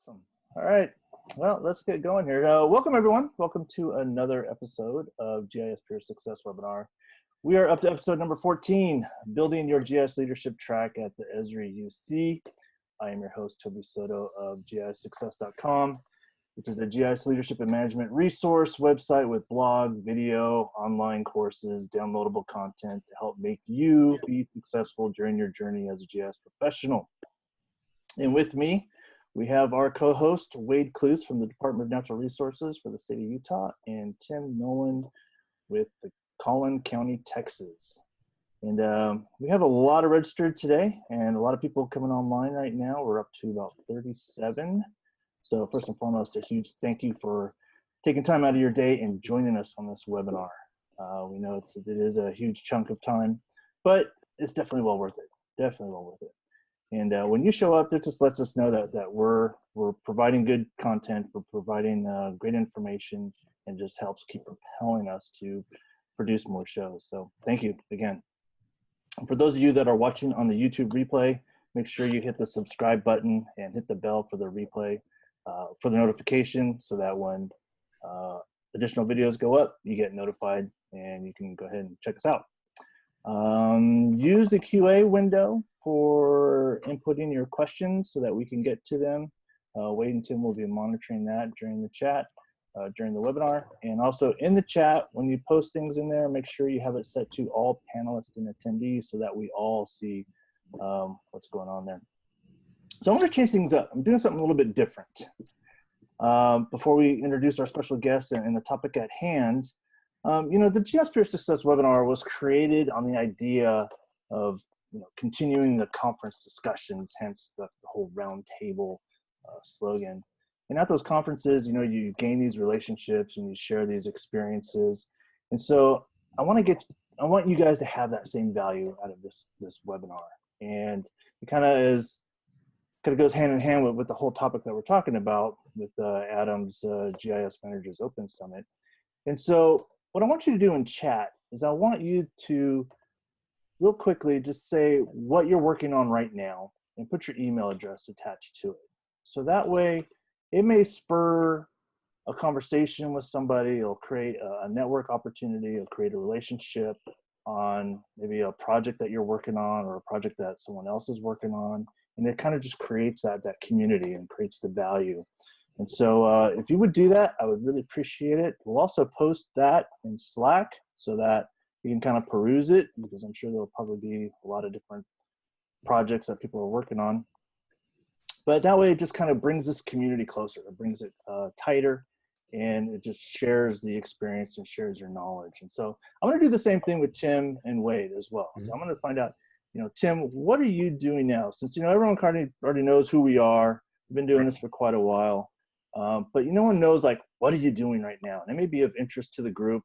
Awesome. All right. Well, let's get going here. Welcome, everyone. Welcome to another episode of GIS Peer Success Webinar. We are up to episode number 14, Building Your GIS Leadership Track at the EsriUC. I am your host, Toby Soto of GISsuccess.com, which is a GIS leadership and management resource website with blog, video, online courses, downloadable content to help make you be successful during your journey as a GIS professional. And with me, we have our co-host, Wade Kloos from the Department of Natural Resources for the state of Utah, and Tim Nolan with the Collin County, Texas. And we have a lot of registered today and a lot of people coming online right now. We're up to about 37. So first and foremost, a huge thank you for taking time out of your day and joining us on this webinar. We know it is a huge chunk of time, but it's definitely well worth it. Definitely well worth it. And when you show up, it just lets us know that we're providing good content, we're providing great information, and just helps keep propelling us to produce more shows. So thank you again. And for those of you that are watching on the YouTube replay, make sure you hit the subscribe button and hit the bell for the replay for the notification, so that when additional videos go up, you get notified and you can go ahead and check us out. Use the QA window for inputting your questions so that we can get to them. Wade and Tim will be monitoring that during the chat, during the webinar. And also in the chat, when you post things in there, make sure you have it set to all panelists and attendees so that we all see what's going on there. So I'm going to change things up. I'm doing something a little bit different. Before we introduce our special guest and the topic at hand, you know, the GIS Peer Success webinar was created on the idea of continuing the conference discussions, hence the whole roundtable slogan. And at those conferences, you gain these relationships and you share these experiences. And so I want you guys to have that same value out of this webinar. And it kind of goes hand in hand with the whole topic that we're talking about with Adam's GIS Managers Open Summit. And so what I want you to do in chat is I want you to real quickly just say what you're working on right now and put your email address attached to it. So that way it may spur a conversation with somebody, it'll create a network opportunity, it'll create a relationship on maybe a project that you're working on or a project that someone else is working on. And it kind of just creates that community and creates the value. And so if you would do that, I would really appreciate it. We'll also post that in Slack so that you can kind of peruse it, because I'm sure there'll probably be a lot of different projects that people are working on. But that way it just kind of brings this community closer. It brings it tighter, and it just shares the experience and shares your knowledge. And so I'm going to do the same thing with Tim and Wade as well. So I'm going to find out, Tim, what are you doing now? Since, everyone already knows who we are. We've been doing this for quite a while. But no one knows, like, what are you doing right now? And it may be of interest to the group,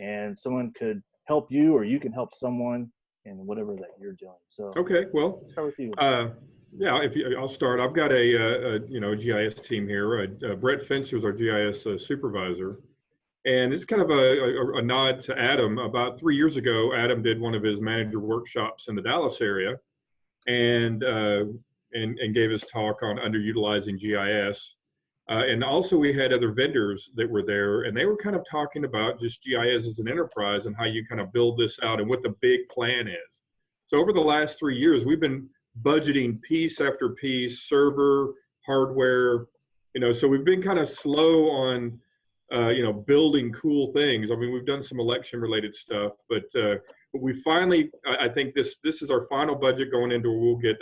and someone could help you, or you can help someone in whatever that you're doing. So okay, well, I'll start with you. Yeah, I'll start. I've got a GIS team here. Brett Fencer is our GIS supervisor, and it's kind of a nod to Adam. About 3 years ago, Adam did one of his manager workshops in the Dallas area, and gave his talk on underutilizing GIS. And also we had other vendors that were there, and they were kind of talking about just GIS as an enterprise and how you kind of build this out and what the big plan is. So over the last 3 years, we've been budgeting piece after piece, server, hardware, so we've been kind of slow on, building cool things. I mean, we've done some election related stuff, but we finally, I think this is our final budget going into where we'll get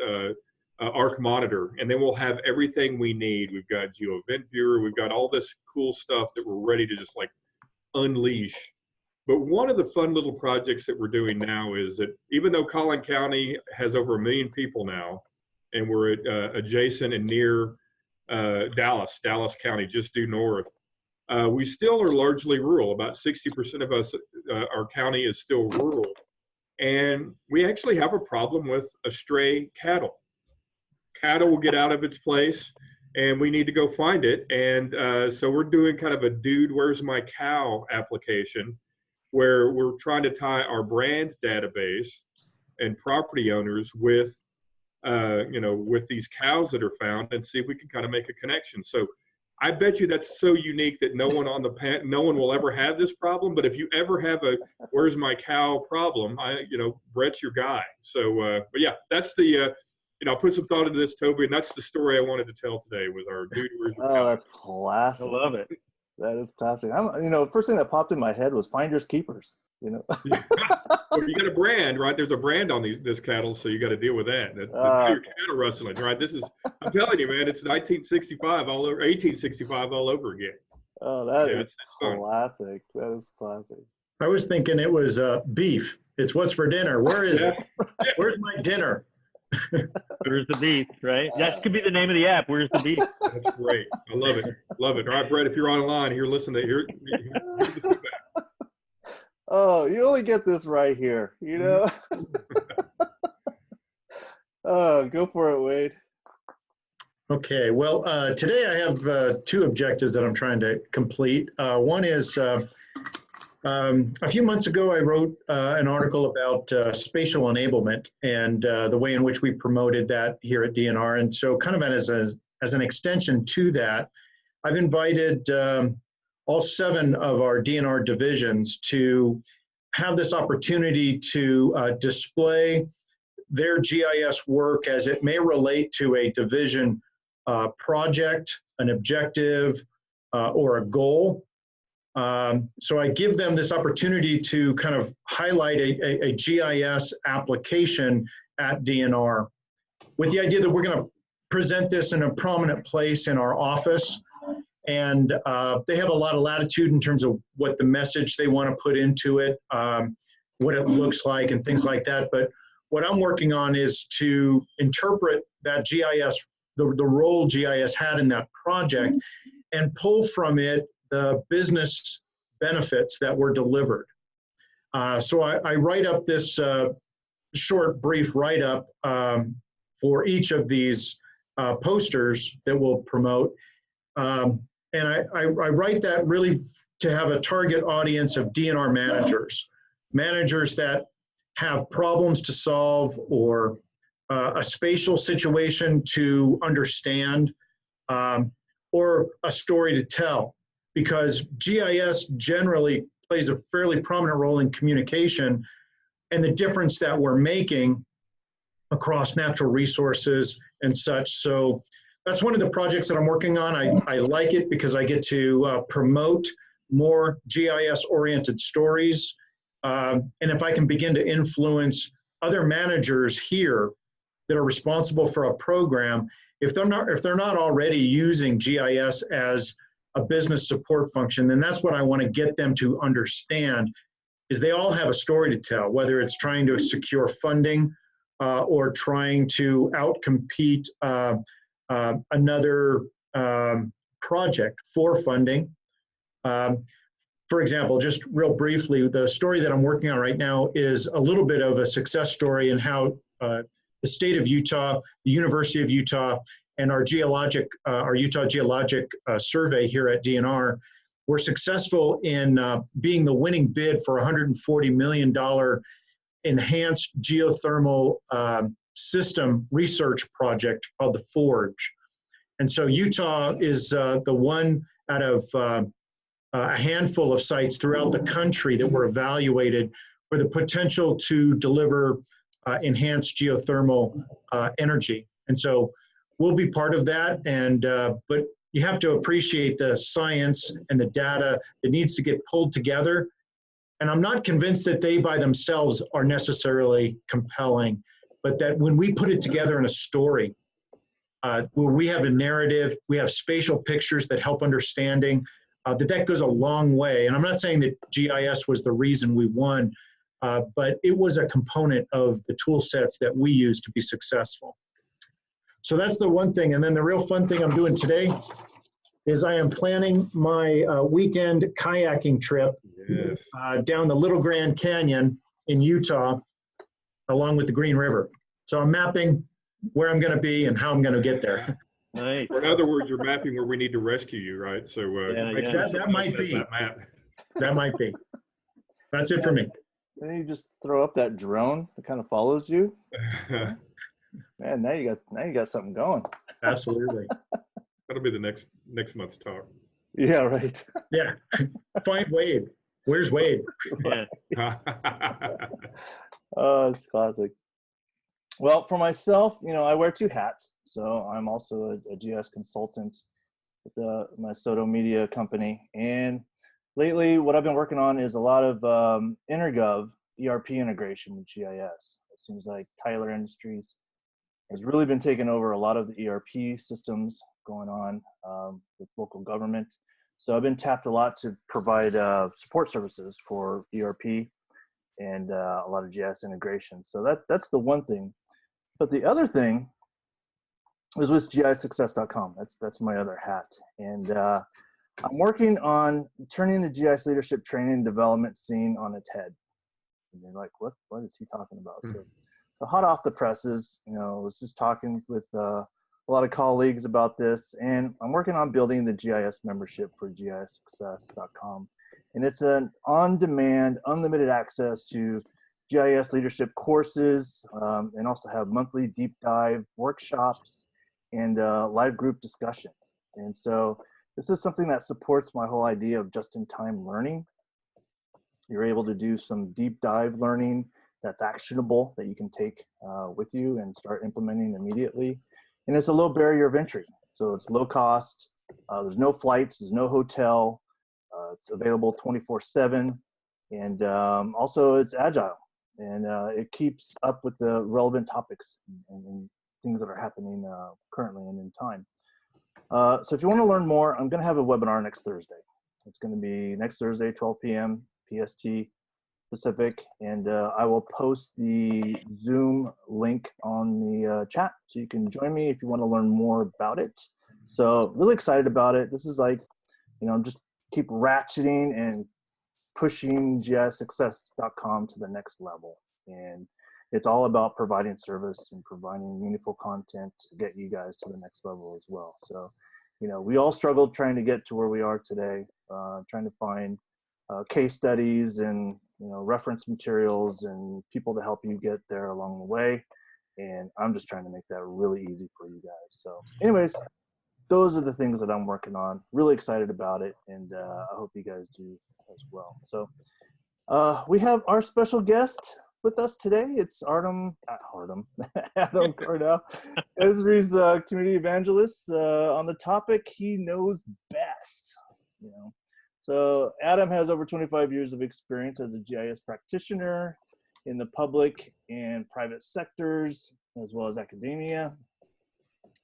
Arc Monitor, and then we'll have everything we need. We've got Geo Event Viewer, we've got all this cool stuff that we're ready to just like unleash. But one of the fun little projects that we're doing now is that even though Collin County has over 1 million people now, and we're adjacent and near Dallas County, just due north, we still are largely rural. About 60% of us, our county is still rural. And we actually have a problem with stray cattle. Cattle will get out of its place, and we need to go find it. And so we're doing kind of a dude, where's my cow application, where we're trying to tie our brand database and property owners with with these cows that are found, and see if we can kind of make a connection. So I bet you that's so unique that no one will ever have this problem. But if you ever have a "where's my cow" problem, Brett's your guy. So, but yeah, that's the I put some thought into this, Toby, and that's the story I wanted to tell today. Was our dude "where's your cow?" That's classic. I love it. That is classic. First thing that popped in my head was finders keepers. Well, you got a brand, right? There's a brand on this cattle, so you got to deal with that. That's your cattle rustling, right? I'm telling you, man, it's 1965 all over, 1865 all over again. Oh, it's classic. That is classic. I was thinking it was beef. It's what's for dinner. Where is it? Where's my dinner? Where's the beef, right? That could be the name of the app. Where's the beef? That's great. I love it. Love it. All right, Brett, if you're online here, listen to here's the feedback. Oh, you only get this right here, Oh, go for it, Wade. Okay, well, today I have two objectives that I'm trying to complete. One is a few months ago, I wrote an article about spatial enablement and the way in which we promoted that here at DNR. And so kind of as an extension to that, I've invited all 7 of our DNR divisions to have this opportunity to display their GIS work as it may relate to a division project, an objective, or a goal. So I give them this opportunity to kind of highlight a GIS application at DNR with the idea that we're going to present this in a prominent place in our office. And they have a lot of latitude in terms of what the message they want to put into it, what it looks like and things like that. But what I'm working on is to interpret that GIS, the role GIS had in that project, and pull from it the business benefits that were delivered. So I write up this short, brief write-up for each of these posters that we'll promote. And I write that really to have a target audience of DNR managers that have problems to solve or a spatial situation to understand or a story to tell. Because GIS generally plays a fairly prominent role in communication and the difference that we're making across natural resources and such. So that's one of the projects that I'm working on. I like it because I get to promote more GIS-oriented stories. And if I can begin to influence other managers here that are responsible for a program, if they're not already using GIS as a business support function, then that's what I want to get them to understand, is they all have a story to tell, whether it's trying to secure funding or trying to outcompete another project for funding. For example, just real briefly, the story that I'm working on right now is a little bit of a success story in how the state of Utah, the University of Utah, and our Utah Geologic Survey here at DNR were successful in being the winning bid for a $140 million enhanced geothermal system research project called the Forge. And so Utah is the one out of a handful of sites throughout the country that were evaluated for the potential to deliver enhanced geothermal energy. And so we'll be part of that. And but you have to appreciate the science and the data that needs to get pulled together. And I'm not convinced that they by themselves are necessarily compelling, but that when we put it together in a story, where we have a narrative, we have spatial pictures that help understanding, that goes a long way. And I'm not saying that GIS was the reason we won, but it was a component of the tool sets that we use to be successful. So that's the one thing. And then the real fun thing I'm doing today is I am planning my weekend kayaking trip down the Little Grand Canyon in Utah, along with the Green River. So I'm mapping where I'm going to be and how I'm going to get there. Nice. Or in other words, you're mapping where we need to rescue you, right? So that might be. That map. That might be. That's it for me. Then you just throw up that drone that kind of follows you. Man, now you got something going. Absolutely. That'll be the next month's talk. Yeah, right. Yeah. Find Wade. Where's Wade? Yeah. Oh, it's classic. Well, for myself, I wear two hats. So I'm also a GIS consultant with my Soto Media company. And lately, what I've been working on is a lot of intergov ERP integration with GIS. It seems like Tyler Industries has really been taking over a lot of the ERP systems going on with local government. So I've been tapped a lot to provide support services for ERP and a lot of GIS integration. So that's the one thing. But the other thing is with GISsuccess.com. That's my other hat. And I'm working on turning the GIS leadership training and development scene on its head. And you're like, what is he talking about? So hot off the presses, I was just talking with a lot of colleagues about this, and I'm working on building the GIS membership for GISsuccess.com. And it's an on-demand, unlimited access to GIS leadership courses, and also have monthly deep dive workshops and live group discussions. And so this is something that supports my whole idea of just-in-time learning. You're able to do some deep dive learning that's actionable that you can take with you and start implementing immediately. And it's a low barrier of entry. So it's low cost. There's no flights, there's no hotel. It's available 24/7. And also it's agile. And it keeps up with the relevant topics and things that are happening currently and in time. So if you want to learn more, I'm going to have a webinar next Thursday. It's going to be next Thursday, 12 p.m. PST Pacific, and I will post the Zoom link on the chat, so you can join me if you want to learn more about it. So really excited about it. This is like, just keep ratcheting and pushing GISsuccess.com to the next level. And it's all about providing service and providing meaningful content to get you guys to the next level as well. So, we all struggled trying to get to where we are today, trying to find case studies and reference materials and people to help you get there along the way. And I'm just trying to make that really easy for you guys. So anyways, those are the things that I'm working on. Really excited about it, and I hope you guys do as well. So we have our special guest with us today. It's Adam Carnow, Esri's Community Evangelist, on the topic he knows best. So Adam has over 25 years of experience as a GIS practitioner in the public and private sectors, as well as academia.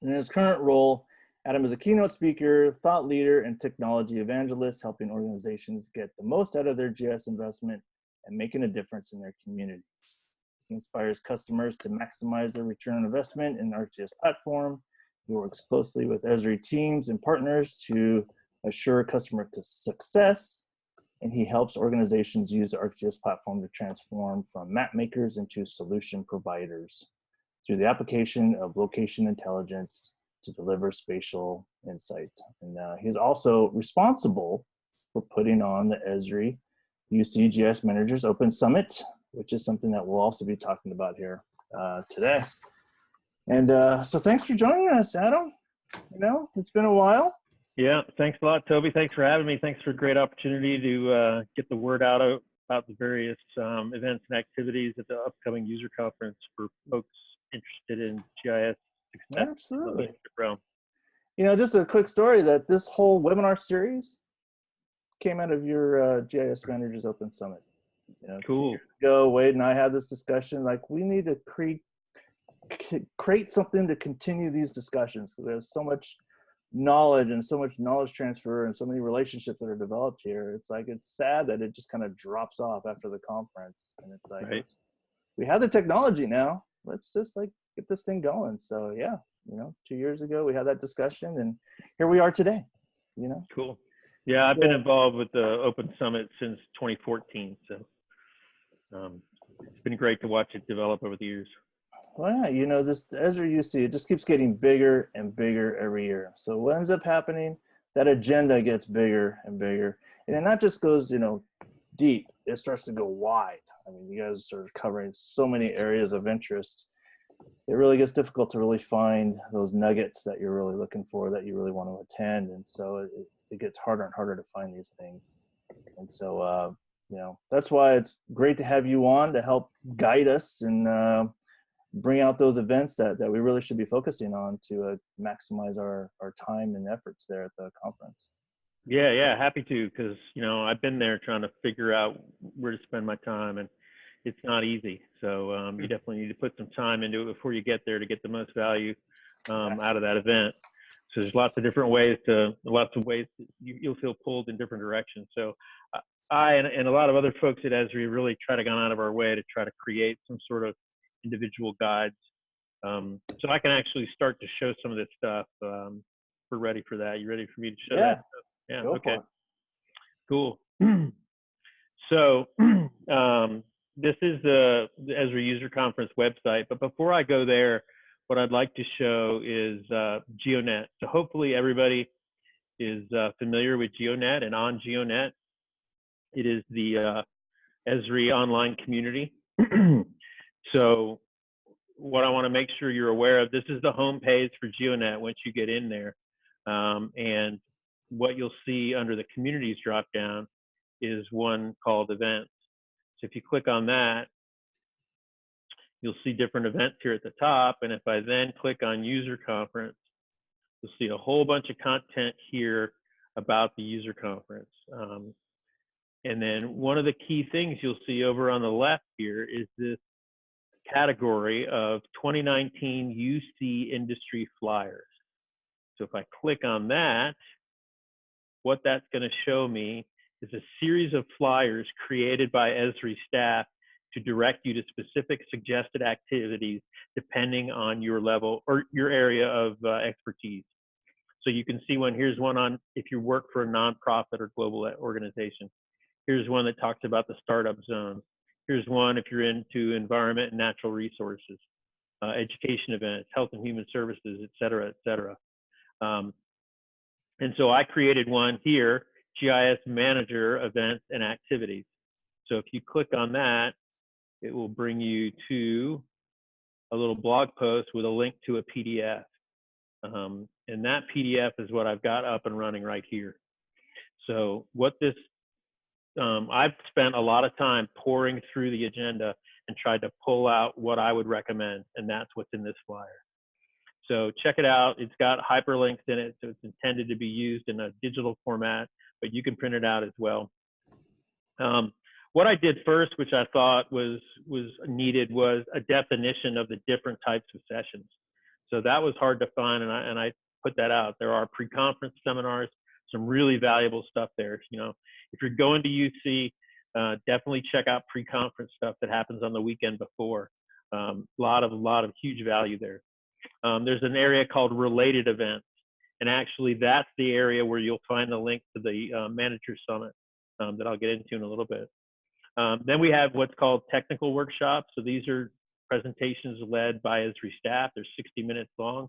In his current role, Adam is a keynote speaker, thought leader, and technology evangelist, helping organizations get the most out of their GIS investment and making a difference in their communities. He inspires customers to maximize their return on investment in the ArcGIS platform. He works closely with Esri teams and partners to assure customer success, and he helps organizations use the ArcGIS platform to transform from map makers into solution providers through the application of location intelligence to deliver spatial insight. And he's also responsible for putting on the EsriUC GIS Managers Open Summit, which is something that we'll also be talking about here today. And so thanks for joining us, Adam. It's been a while. Yeah, thanks a lot, Toby. Thanks for having me. Thanks for a great opportunity to get the word out about the various events and activities at the upcoming user conference for folks interested in GIS success. Absolutely. Realm. Just a quick story that this whole webinar series came out of your GIS Managers Open Summit. Cool. 2 years ago, Wade and I had this discussion, like we need to create something to continue these discussions, because there's so much knowledge and so much knowledge transfer and so many relationships that are developed here. It's like, it's sad that it just kind of drops off after the conference. And it's like, right. We have the technology now. Let's just get this thing going. So yeah, 2 years ago we had that discussion, and here we are today. Cool. Yeah, I've been involved with the Open Summit since 2014. So it's been great to watch it develop over the years. Well, yeah, this EsriUC, it just keeps getting bigger and bigger every year. So what ends up happening, that agenda gets bigger and bigger. And it not just goes, deep, it starts to go wide. I mean, you guys are covering so many areas of interest. it really gets difficult to really find those nuggets that you're really looking for, that you really want to attend. And so it gets harder and harder to find these things. And so, you know, that's why it's great to have you on to help guide us and bring out those events that we really should be focusing on to maximize our time and efforts there at the conference. Yeah, happy to, because, you know, I've been there trying to figure out where to spend my time, and it's not easy. So you definitely need to put some time into it before you get there to get the most value out of that event. So there's lots of different ways you'll feel pulled in different directions. So I and a lot of other folks at Esri really try to go out of our way to try to create some sort of individual guides. So I can actually start to show some of this stuff. We're ready for that. You ready for me to show that? Yeah. Go Okay. for it. Cool. So this is the Esri User Conference website. But before I go there, what I'd like to show is GeoNet. So hopefully everybody is familiar with GeoNet, and on GeoNet, it is the Esri online community. So what I want to make sure you're aware of, this is the home page for GeoNet once you get in there. And what you'll see under the communities drop down is one called events. So if you click on that, you'll see different events here at the top. And if I then click on user conference, you'll see a whole bunch of content here about the user conference. And then one of the key things you'll see over on the left here is this category of 2019 UC industry flyers. So if I click on that, what that's going to show me is a series of flyers created by Esri staff to direct you to specific suggested activities depending on your level or your area of expertise. So you can see one, here's one on if you work for a nonprofit or global organization. Here's one that talks about the startup zone. Here's one if you're into environment and natural resources, education events, health and human services, et cetera, et cetera. And so I created one here, GIS Manager Events and Activities. So if you click on that, it will bring you to a little blog post with a link to a PDF. And that PDF is what I've got up and running right here. So what this, I've spent a lot of time pouring through the agenda and tried to pull out what I would recommend, and that's what's in this flyer. So check it out. It's got hyperlinks in it, so it's intended to be used in a digital format, but you can print it out as well. What I did first, which I thought was needed, was a definition of the different types of sessions. So that was hard to find, and I put that out. There are pre-conference seminars, some really valuable stuff there. You know, if you're going to UC, definitely check out pre-conference stuff that happens on the weekend before. A lot of huge value there. There's an area called related events, and actually that's the area where you'll find the link to the Manager Summit that I'll get into in a little bit. Then we have what's called technical workshops. So these are presentations led by Esri staff. They're 60 minutes long.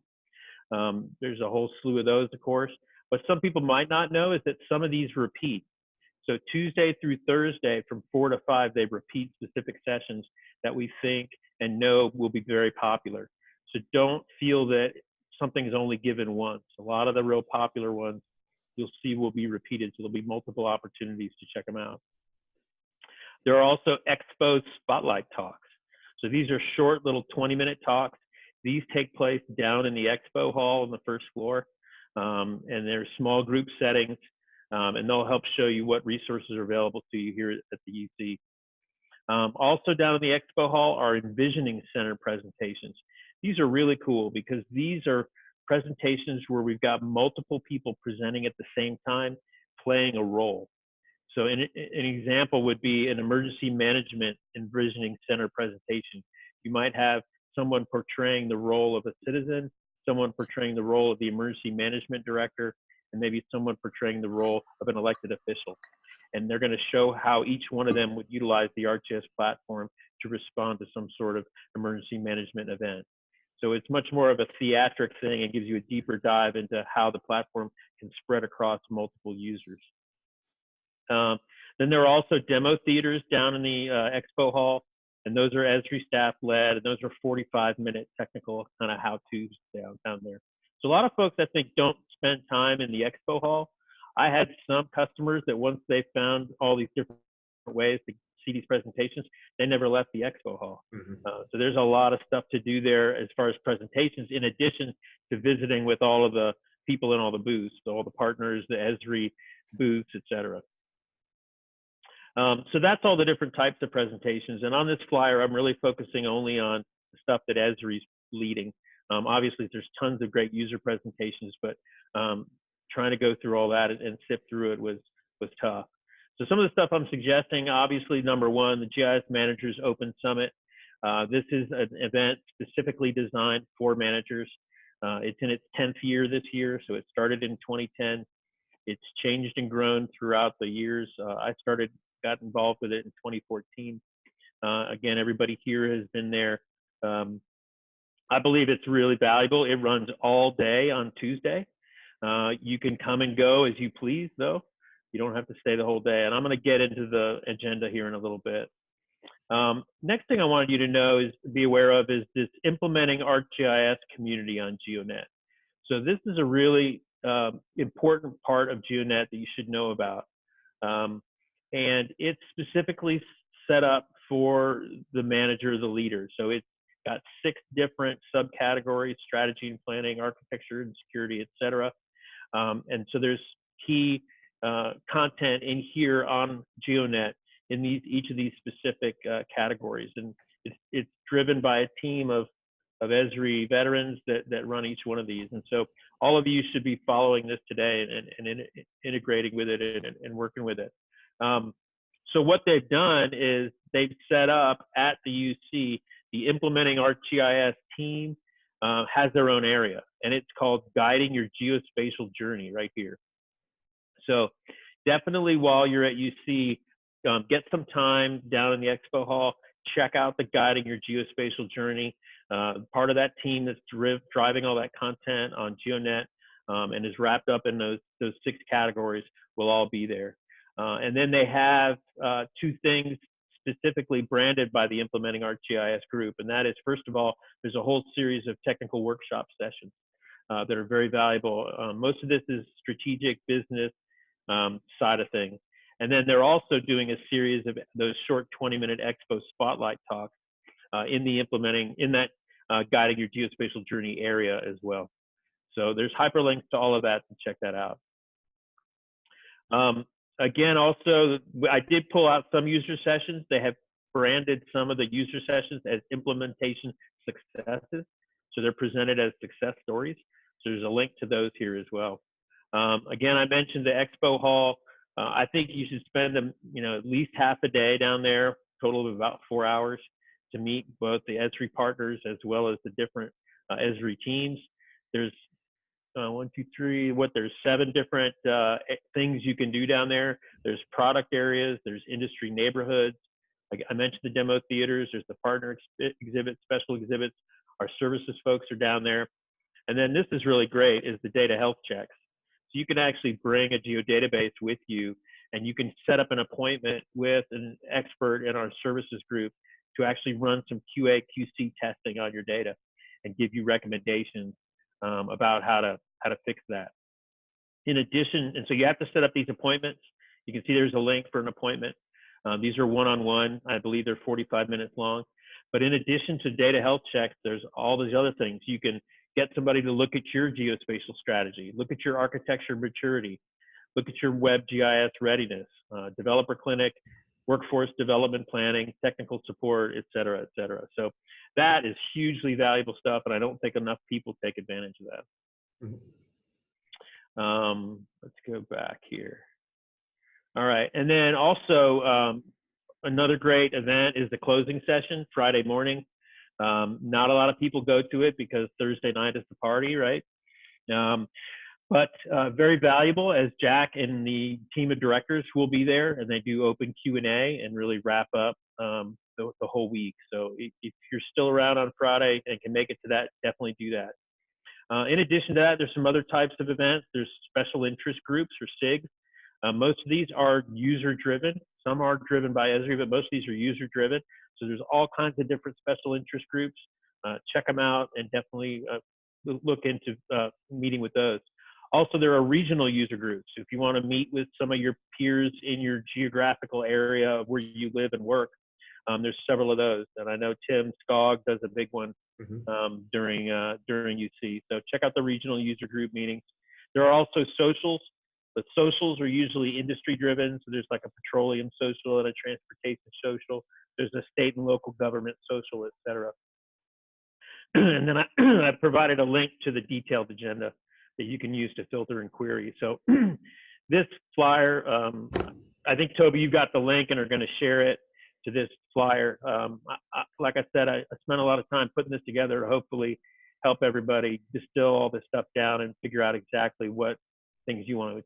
There's a whole slew of those, of course. What some people might not know is that some of these repeat. So Tuesday through Thursday from 4 to 5, they repeat specific sessions that we think and know will be very popular. So don't feel that something is only given once. A lot of the real popular ones you'll see will be repeated. So there'll be multiple opportunities to check them out. There are also Expo spotlight talks. So these are short little 20-minute talks. These take place down in the Expo hall on the first floor. And they're small group settings, and they'll help show you what resources are available to you here at the UC. Also down in the Expo hall are Envisioning Center presentations. These are really cool because these are presentations where we've got multiple people presenting at the same time, playing a role. So an example would be an emergency management envisioning center presentation. You might have someone portraying the role of a citizen, someone portraying the role of the emergency management director, and maybe someone portraying the role of an elected official. And they're going to show how each one of them would utilize the ArcGIS platform to respond to some sort of emergency management event. So it's much more of a theatric thing and gives you a deeper dive into how the platform can spread across multiple users. Then there are also demo theaters down in the Expo hall, And those are Esri staff led, and those are 45-minute technical kind of how-tos down there. So a lot of folks, I think, don't spend time in the expo hall. I had some customers that once they found all these different ways to see these presentations, they never left the expo hall. So there's a lot of stuff to do there as far as presentations, in addition to visiting with all of the people in all the booths, all the partners, the Esri booths, etc. So that's all the different types of presentations. And on this flyer, I'm really focusing only on the stuff that Esri's leading. Obviously, there's tons of great user presentations, but trying to go through all that and sift through it was tough. So some of the stuff I'm suggesting, obviously, number one, the GIS Managers Open Summit. This is an event specifically designed for managers. It's in its 10th year this year, so it started in 2010. It's changed and grown throughout the years. I got involved with it in 2014. Again, everybody here has been there. I believe it's really valuable. It runs all day on Tuesday. You can come and go as you please, though. You don't have to stay the whole day. And I'm going to get into the agenda here in a little bit. Next thing I wanted you to know be aware of is this implementing ArcGIS community on GeoNet. So this is a really important part of GeoNet that you should know about. And it's specifically set up for the manager, the leader. So it's got 6 different subcategories: strategy and planning, architecture and security, etc. And so there's key content in here on GeoNet in each of these specific categories. And it's driven by a team of Esri veterans that run each one of these. And so all of you should be following this today and integrating with it and working with it. So what they've done is they've set up at the UC, the Implementing ArcGIS team has their own area, and it's called Guiding Your Geospatial Journey right here. So definitely while you're at UC, get some time down in the expo hall, check out the Guiding Your Geospatial Journey. Part of that team that's driving all that content on GeoNet and is wrapped up in those 6 categories will all be there. And then they have 2 things specifically branded by the Implementing ArcGIS group. And that is, first of all, there's a whole series of technical workshop sessions that are very valuable. Most of this is strategic business side of things. And then they're also doing a series of those short 20-minute Expo spotlight talks in that Guiding Your Geospatial Journey area as well. So there's hyperlinks to all of that, to check that out. Again, also, I did pull out some user sessions. They have branded some of the user sessions as implementation successes. So they're presented as success stories. So there's a link to those here as well. Again, I mentioned the Expo Hall. I think you should spend at least half a day down there, total of about 4 hours, to meet both the Esri partners as well as the different Esri teams. There's there's 7 different things you can do down there. There's product areas, there's industry neighborhoods. I mentioned the demo theaters, there's the partner exhibits, special exhibits. Our services folks are down there. And then this is really great, is the data health checks. So you can actually bring a geodatabase with you, and you can set up an appointment with an expert in our services group to actually run some QA, QC testing on your data and give you recommendations about how to fix that. In addition, and so you have to set up these appointments. You can see there's a link for an appointment. These are one-on-one. I believe they're 45 minutes long. But in addition to data health checks, there's all these other things. You can get somebody to look at your geospatial strategy, look at your architecture maturity, look at your web GIS readiness, developer clinic, workforce development planning, technical support, et cetera, et cetera. So that is hugely valuable stuff, and I don't think enough people take advantage of that. Let's go back here. All right, and then also another great event is the closing session, Friday morning. Not a lot of people go to it because Thursday night is the party, right? But very valuable, as Jack and the team of directors will be there, and they do open Q&A and really wrap up the whole week. So if you're still around on Friday and can make it to that, definitely do that. In addition to that, there's some other types of events. There's special interest groups, or SIGs. Most of these are user-driven. Some are driven by Esri, but most of these are user-driven. So there's all kinds of different special interest groups. Check them out and definitely look into meeting with those. Also, there are regional user groups. If you want to meet with some of your peers in your geographical area where you live and work, there's several of those. And I know Tim Skog does a big one during UC. So check out the regional user group meetings. There are also socials. The socials are usually industry driven. So there's like a petroleum social and a transportation social. There's a state and local government social, et cetera. And then I provided a link to the detailed agenda that you can use to filter and query. So this flyer, I think, Toby, you've got the link and are going to share it to this flyer. Like I said, I spent a lot of time putting this together to hopefully help everybody distill all this stuff down and figure out exactly what things you want to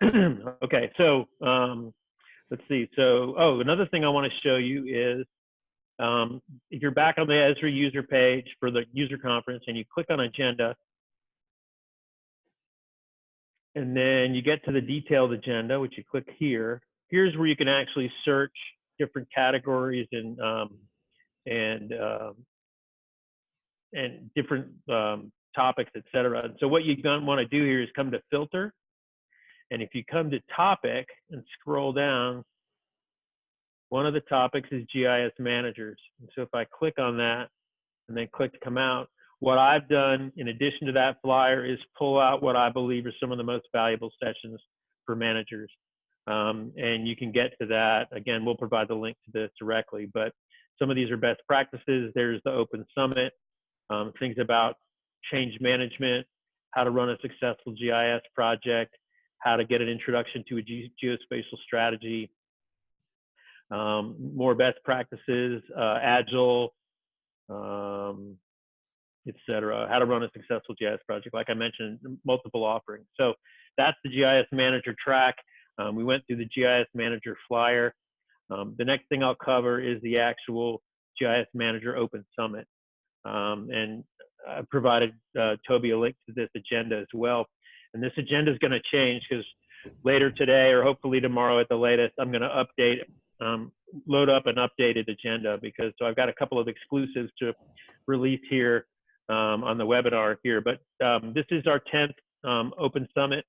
attend. Okay, so let's see. So, another thing I want to show you is if you're back on the Esri user page for the user conference and you click on agenda, and then you get to the detailed agenda, which you click here. Here's where you can actually search different categories and different topics, et cetera. And so what you're going to want to do here is come to filter. And if you come to topic and scroll down, one of the topics is GIS managers. And so if I click on that and then click to come out, what I've done in addition to that flyer is pull out what I believe are some of the most valuable sessions for managers. And you can get to that. Again, we'll provide the link to this directly, but some of these are best practices. There's the Open Summit, things about change management, how to run a successful GIS project, how to get an introduction to a geospatial strategy, more best practices, Agile, et cetera, how to run a successful GIS project. Like I mentioned, multiple offerings. So that's the GIS Manager track. We went through the GIS Manager flyer. The next thing I'll cover is the actual GIS Manager Open Summit. And I provided Toby a link to this agenda as well. And this agenda is going to change because later today or hopefully tomorrow at the latest, I'm going to update, load up an updated agenda because so I've got a couple of exclusives to release here on the webinar here. But this is our 10th Open Summit.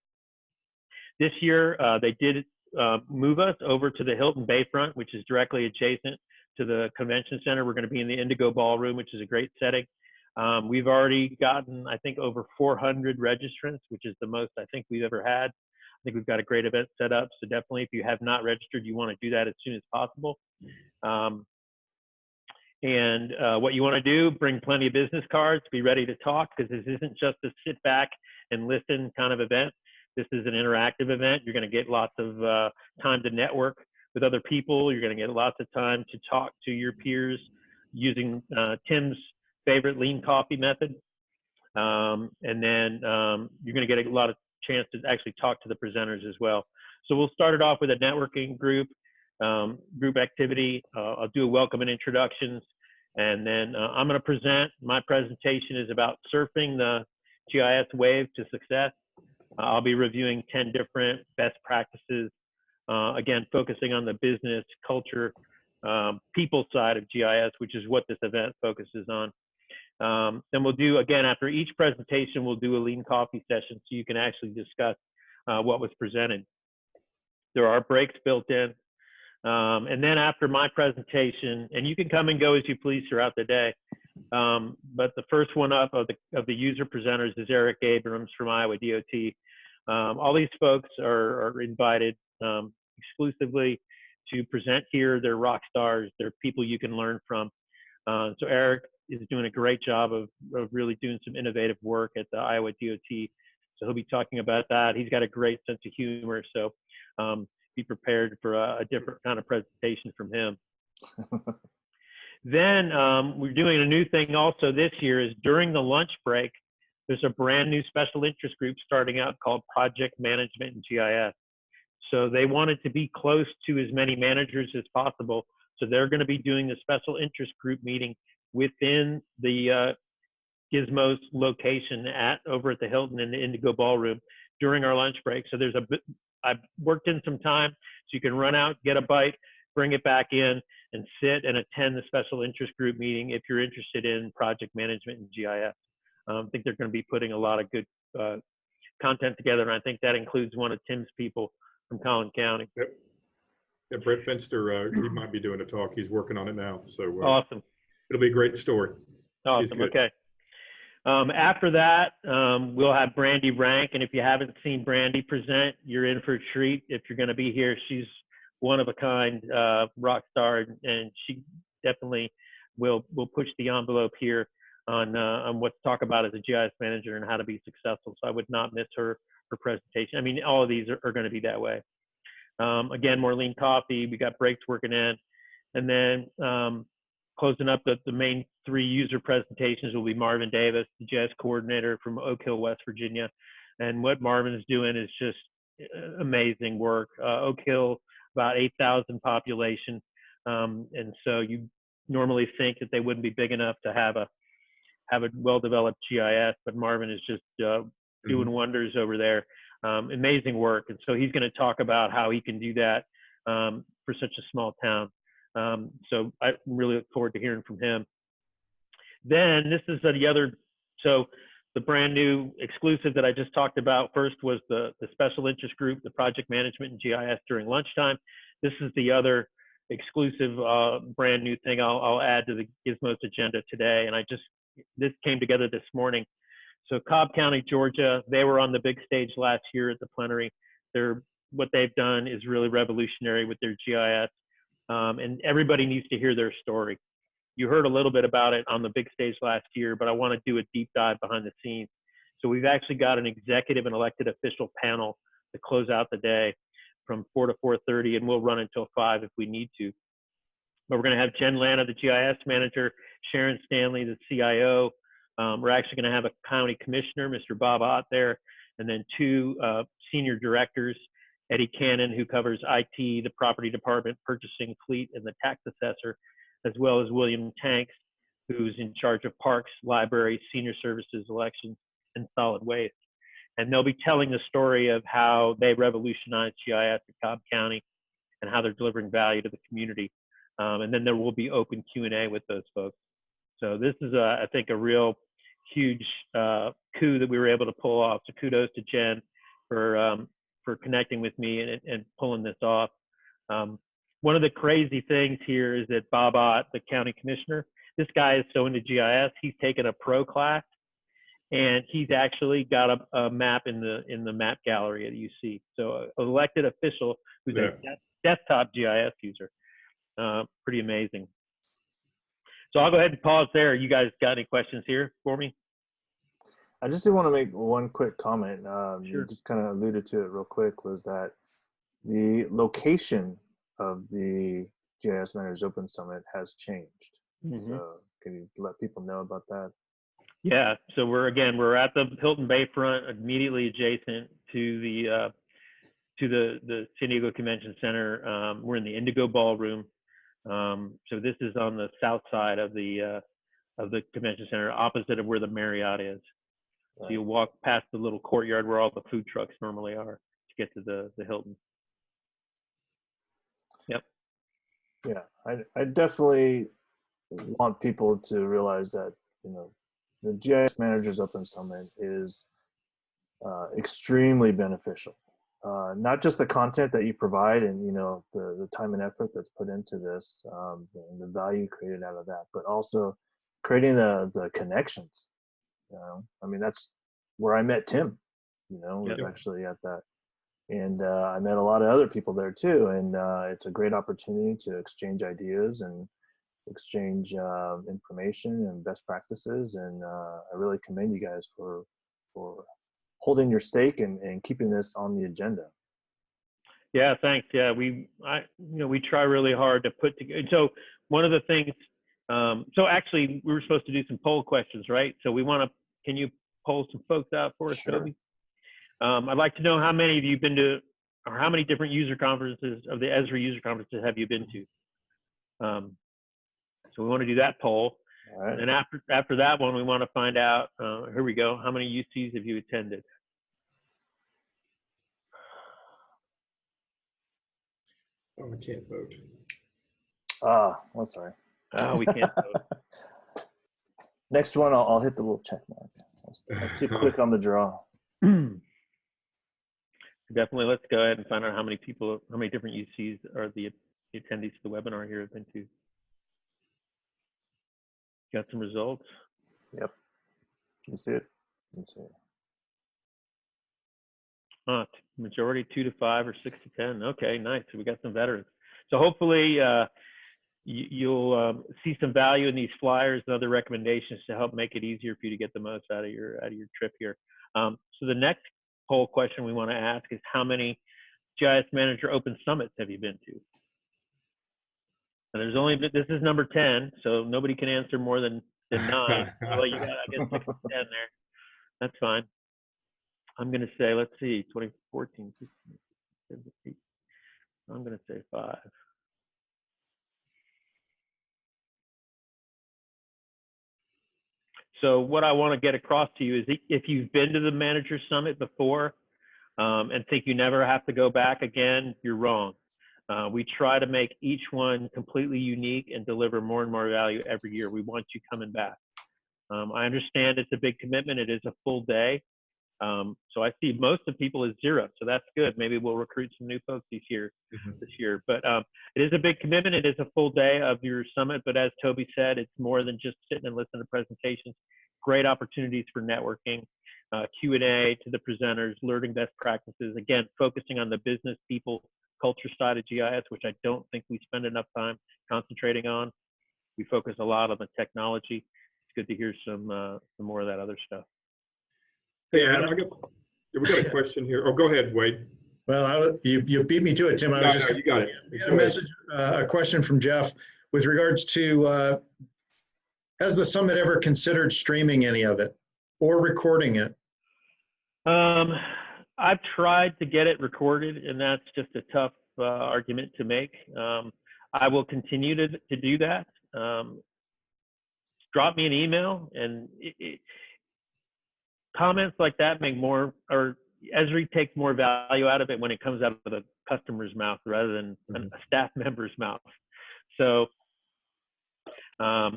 This year, they did move us over to the Hilton Bayfront, which is directly adjacent to the convention center. We're going to be in the Indigo Ballroom, which is a great setting. We've already gotten, I think, over 400 registrants, which is the most I think we've ever had. I think we've got a great event set up. So definitely, if you have not registered, you want to do that as soon as possible. What you want to do, bring plenty of business cards, be ready to talk, because this isn't just a sit back and listen kind of event. This is an interactive event. You're going to get lots of time to network with other people. You're going to get lots of time to talk to your peers using Tim's favorite lean coffee method. And then you're going to get a lot of chance to actually talk to the presenters as well. So we'll start it off with a networking group activity. I'll do a welcome and introductions. And then I'm going to present. My presentation is about surfing the GIS wave to success. I'll be reviewing 10 different best practices, again, focusing on the business, culture, people side of GIS, which is what this event focuses on. Then we'll do, again, after each presentation, we'll do a lean coffee session so you can actually discuss what was presented. There are breaks built in. And then after my presentation, and you can come and go as you please throughout the day, but the first one up of the user presenters is Eric Abrams from Iowa DOT. All these folks are invited exclusively to present here. They're rock stars. They're people you can learn from. So Eric is doing a great job of really doing some innovative work at the Iowa DOT. So he'll be talking about that. He's got a great sense of humor. So be prepared for a different kind of presentation from him. Then we're doing a new thing also this year is during the lunch break, there's a brand new special interest group starting out called Project Management in GIS. So they wanted to be close to as many managers as possible. So they're going to be doing the special interest group meeting within the Gizmos location over at the Hilton in the Indigo Ballroom during our lunch break. So there's I've worked in some time so you can run out, get a bite, bring it back in and sit and attend the special interest group meeting if you're interested in project management and GIS. I think they're going to be putting a lot of good content together, and I think that includes one of Tim's people from Collin County. Yep. Yeah, Brett Finster, he might be doing a talk. He's working on it now. So Awesome. It'll be a great story. Awesome. Okay. After that, we'll have Brandy Rank, and if you haven't seen Brandy present, you're in for a treat. If you're going to be here, she's one of a kind, rock star, and she definitely will push the envelope here on what to talk about as a GIS manager and how to be successful. So I would not miss her presentation. I mean, all of these are going to be that way. Again, Maureen Coffey, we got breaks working in, and then closing up the main 3 user presentations will be Marvin Davis, the GIS coordinator from Oak Hill, West Virginia. And what Marvin is doing is just amazing work. Oak Hill, about 8,000 population. And so you normally think that they wouldn't be big enough to have a well-developed GIS, but Marvin is just doing wonders over there. Amazing work. And so he's going to talk about how he can do that for such a small town. So I really look forward to hearing from him. Then this is so the brand new exclusive that I just talked about first was the special interest group, the project management and GIS during lunchtime. This is the other exclusive brand new thing I'll add to the Gizmos agenda today. And this came together this morning. So Cobb County, Georgia, they were on the big stage last year at the plenary. What they've done is really revolutionary with their GIS. And everybody needs to hear their story. You heard a little bit about it on the big stage last year, but I want to do a deep dive behind the scenes. So we've actually got an executive and elected official panel to close out the day from 4 to 4:30, and we'll run until 5 if we need to. But we're going to have Jen Lana, the GIS manager, Sharon Stanley, the CIO. We're actually going to have a county commissioner, Mr. Bob Ott there, and then 2 senior directors, Eddie Cannon, who covers IT, the property department, purchasing, fleet, and the tax assessor, as well as William Tanks, who's in charge of parks, libraries, senior services, elections, and solid waste. And they'll be telling the story of how they revolutionized GIS in Cobb County and how they're delivering value to the community. And then there will be open Q&A with those folks. So this is, I think, a real huge coup that we were able to pull off. So kudos to Jen for connecting with me and pulling this off. One of the crazy things here is that Bob Ott, the county commissioner, this guy is so into GIS, he's taken a pro class, and he's actually got a map in the map gallery at UC. So an elected official who's a desktop GIS user. Pretty amazing. So I'll go ahead and pause there. You guys got any questions here for me? I just do want to make one quick comment. Sure. You just kind of alluded to it real quick, was that the location of the GIS Managers Open Summit has changed. So can you let people know about that? Yeah, so we're at the Hilton Bayfront, immediately adjacent to the San Diego Convention Center. We're in the Indigo Ballroom. So this is on the south side of the convention center, opposite of where the Marriott is. So you'll walk past the little courtyard where all the food trucks normally are to get to the Hilton. Yep. Yeah, I definitely want people to realize that, the GIS Managers Open Summit is extremely beneficial. Not just the content that you provide and, the time and effort that's put into this, the value created out of that, but also creating the connections. I mean, that's where I met Tim, was actually at that. And I met a lot of other people there too. And it's a great opportunity to exchange ideas and exchange information and best practices. And I really commend you guys for holding your stake and keeping this on the agenda. Yeah, thanks. Yeah, we try really hard to put together. So one of the things, so actually we were supposed to do some poll questions, right? So can you poll some folks out for us, Toby? I'd like to know how many of you have been to, or how many different user conferences of the Esri user conferences have you been to? So we want to do that poll. All right. And after that one, we want to find out, here we go, how many UCs have you attended? Oh, I can't vote. I'm sorry. Oh, we can't vote. Next one, I'll hit the little check mark. I'm too quick on the draw. Definitely, let's go ahead and find out how many people, how many different UCs are the attendees to the webinar here have been to. Got some results? Yep. Can you see it? Can you see it? Majority 2 to 5 or 6 to 10. Okay, nice. So we got some veterans. So hopefully you'll see some value in these flyers and other recommendations to help make it easier for you to get the most out of your trip here. So the next poll question we want to ask is, how many GIS Manager Open Summits have you been to? And there's only, this is number 10, so nobody can answer more than 9. Well, you got, I guess, 6 to 10 there. That's fine. I'm going to say, let's see, 2014, 15, 17. I'm going to say 5. So what I want to get across to you is, if you've been to the Manager Summit before and think you never have to go back again, you're wrong. We try to make each one completely unique and deliver more and more value every year. We want you coming back. I understand it's a big commitment. It is a full day. So I see most of people as 0, so that's good. Maybe we'll recruit some new folks this year. But it is a big commitment. It is a full day of your summit, but as Toby said, it's more than just sitting and listening to presentations. Great opportunities for networking, Q&A to the presenters, learning best practices. Again, focusing on the business, people, culture side of GIS, which I don't think we spend enough time concentrating on. We focus a lot on the technology. It's good to hear some more of that other stuff. Hey, Adam, we got a question here. Oh, go ahead, Wade. Well, you beat me to it, Tim. I was just you got it. A question from Jeff with regards to, has the summit ever considered streaming any of it or recording it? I've tried to get it recorded, and that's just a tough argument to make. I will continue to do that. Drop me an email, and comments like that make more, or Esri takes more value out of it when it comes out of the customer's mouth rather than a staff member's mouth. So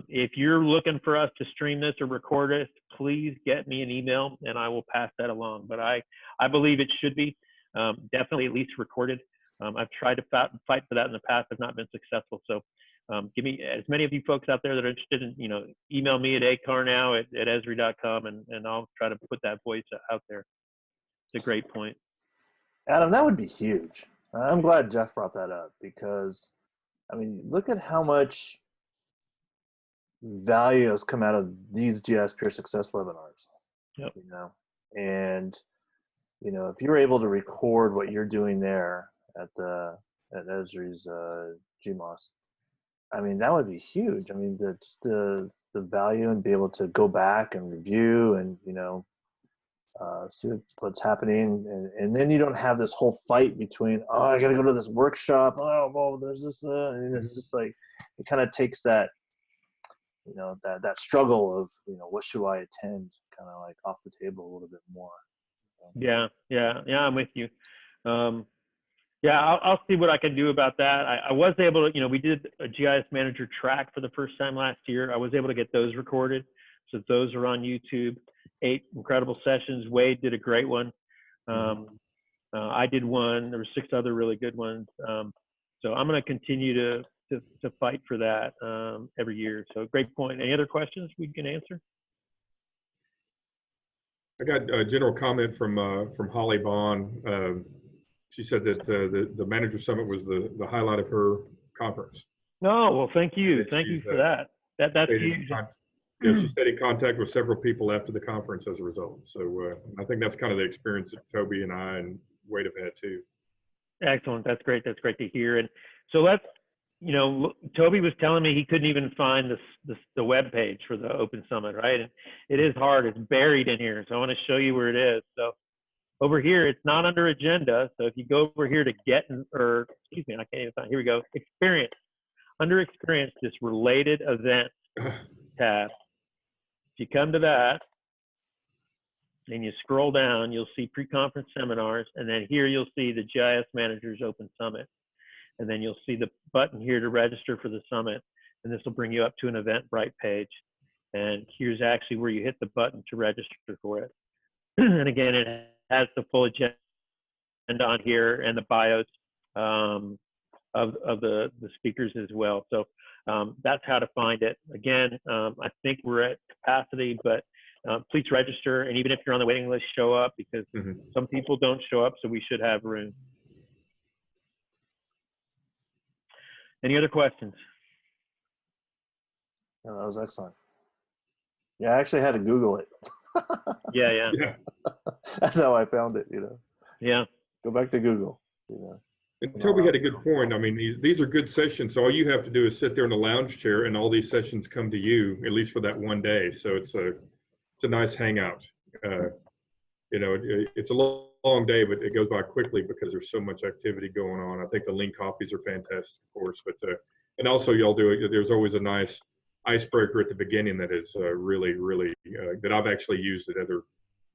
if you're looking for us to stream this or record it, please get me an email and I will pass that along. But I believe it should be definitely at least recorded. I've tried to fight for that in the past. I've not been successful. So give me, as many of you folks out there that are interested in, email me at acarnow at esri.com and I'll try to put that voice out there. It's a great point. Adam, that would be huge. I'm glad Jeff brought that up because, I mean, look at how much value has come out of these GIS Pure Success webinars. Yep. And if you're able to record what you're doing there at Esri's GMOS, I mean, that would be huge. I mean, that's the value, and be able to go back and review and see what's happening, and then you don't have this whole fight between, oh, I got to go to this workshop, oh, well, there's this, and it's just like, it kind of takes that, that struggle of, what should I attend, kind of like off the table a little bit more. Yeah, I'm with you. Yeah, I'll see what I can do about that. I was able to, we did a GIS Manager Tract for the first time last year. I was able to get those recorded. So those are on YouTube. 8 incredible sessions. Wade did a great one. I did one. There were 6 other really good ones. So I'm going to continue to fight for that every year. So great point. Any other questions we can answer? I got a general comment from Holly Bond. She said that the Manager Summit was the highlight of her conference. No, well, thank you. Thank you for that. That's huge. Yeah, she stayed in contact with several people after the conference as a result. So I think that's kind of the experience that Toby and I and Wade have had too. Excellent. That's great. That's great to hear. And so let's, Toby was telling me he couldn't even find the web page for the Open Summit, right? And it is hard. It's buried in here. So I want to show you where it is. So over here, it's not under agenda. So if you go over here to I can't even find, here we go, experience. Under experience, this related event tab. If you come to that and you scroll down, you'll see pre-conference seminars. And then here you'll see the GIS Managers Open Summit. and then you'll see the button here to register for the summit, and this will bring you up to an Eventbrite page. And here's actually where you hit the button to register for it. And again, it has the full agenda on here and the bios of the speakers as well. So that's how to find it. Again, I think we're at capacity, but please register. And even if you're on the waiting list, show up, because some people don't show up, so we should have room. Any other questions? Yeah, that was excellent. Yeah, I actually had to Google it. Yeah. That's how I found it, you know. Yeah. Go back to Google, you know. And Toby had a good point. I mean, these are good sessions. So all you have to do is sit there in the lounge chair, and all these sessions come to you, at least for that one day. So it's a nice hangout. You know, it's a long day, but it goes by quickly because there's so much activity going on. I think the lean coffees are fantastic, of course, but and also y'all do it. There's always a nice icebreaker at the beginning that is really that I've actually used at other